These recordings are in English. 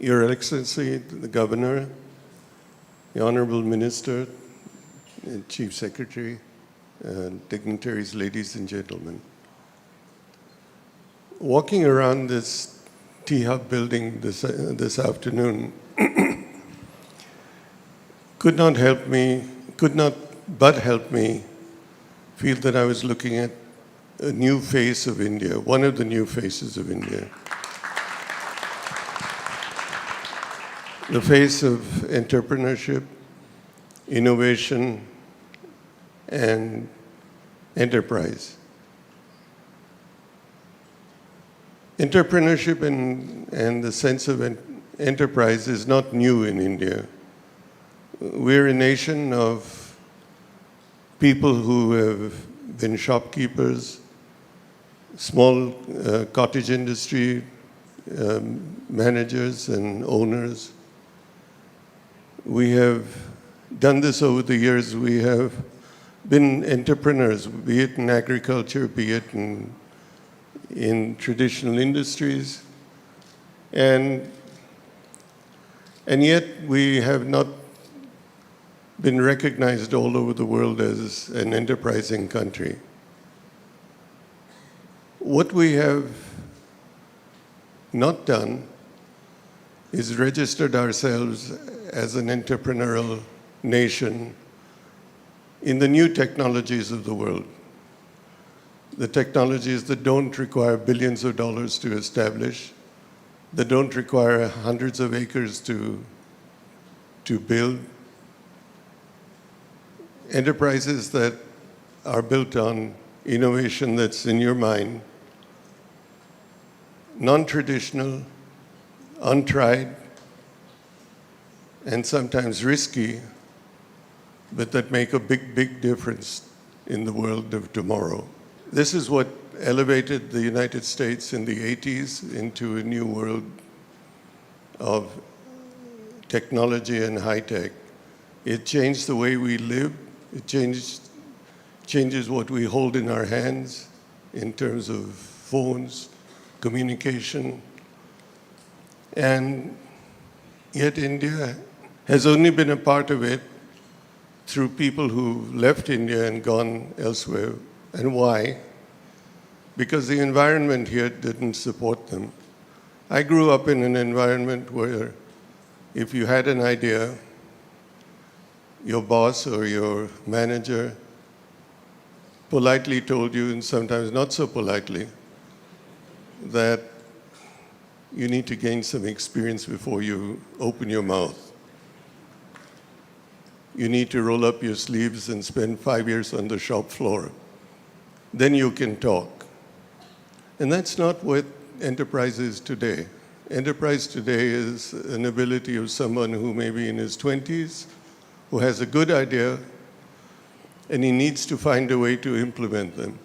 Your Excellency, the Governor, the Honorable Minister, Chief Secretary, dignitaries, ladies and gentlemen. Walking around this T-Hub building this afternoon could not but help me feel that I was looking at a new face of India, one of the new faces of India. The face of entrepreneurship, innovation, and enterprise. Entrepreneurship and the sense of enterprise is not new in India. We're a nation of people who have been shopkeepers, small cottage industry managers and owners. We have done this over the years. We have been entrepreneurs, be it in agriculture, be it in traditional industries. And yet we have not been recognized all over the world as an enterprising country. What we have not done is registered ourselves as an entrepreneurial nation in the new technologies of the world. The technologies that don't require billions of dollars to establish, that don't require hundreds of acres to build. Enterprises that are built on innovation that's in your mind, non-traditional, untried, and sometimes risky, but that make a big, big difference in the world of tomorrow. This is what elevated the United States in the 80s into a new world of technology and high tech. It changed the way we live. It changes what we hold in our hands in terms of phones, communication. And yet India has only been a part of it through people who left India and gone elsewhere. And why? Because the environment here didn't support them. I grew up in an environment where if you had an idea, your boss or your manager politely told you, and sometimes not so politely, that you need to gain some experience before you open your mouth. You need to roll up your sleeves and spend 5 years on the shop floor. Then you can talk. And that's not what enterprise is today. Enterprise today is an ability of someone who may be in his 20s, who has a good idea, and he needs to find a way to implement them.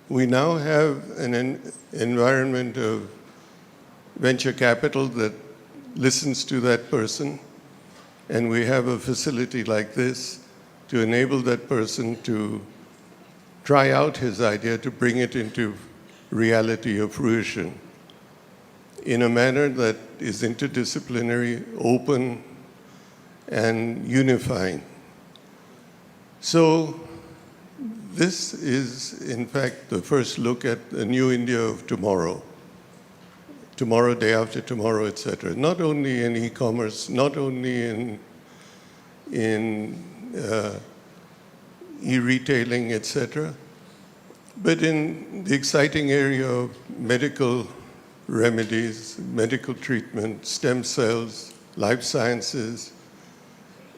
We now have an environment of venture capital that listens to that person, and we have a facility like this to enable that person to try out his idea, to bring it into reality or fruition in a manner that is interdisciplinary, open, and unifying. So this is, in fact, the first look at the new India of tomorrow. Tomorrow, day after tomorrow, etc. Not only in e-commerce, not only in e-retailing, etc., but in the exciting area of medical remedies, medical treatment, stem cells, life sciences,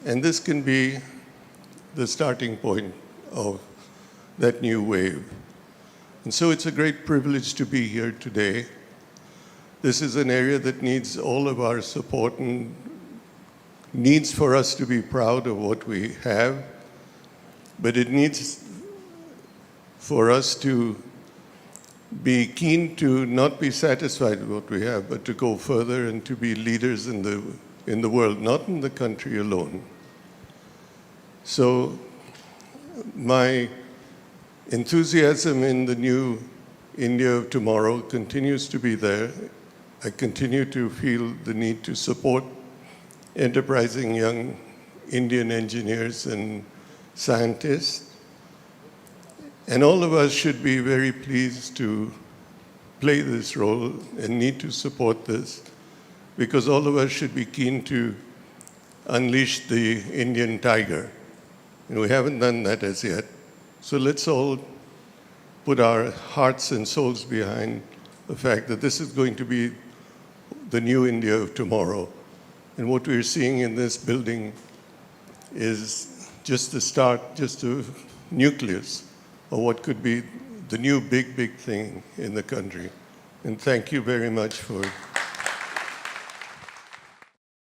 and this can be the starting point of that new wave. And so it's a great privilege to be here today. This is an area that needs all of our support and needs for us to be proud of what we have, but it needs for us to be keen to not be satisfied with what we have, but to go further and to be leaders in the world, not in the country alone. So my enthusiasm in the new India of tomorrow continues to be there. I continue to feel the need to support enterprising young Indian engineers and scientists. And all of us should be very pleased to play this role and need to support this, because all of us should be keen to unleash the Indian tiger. And we haven't done that as yet. So let's all put our hearts and souls behind the fact that this is going to be the new India of tomorrow. And what we're seeing in this building is just the start, just a nucleus of what could be the new big thing in the country. And thank you very much for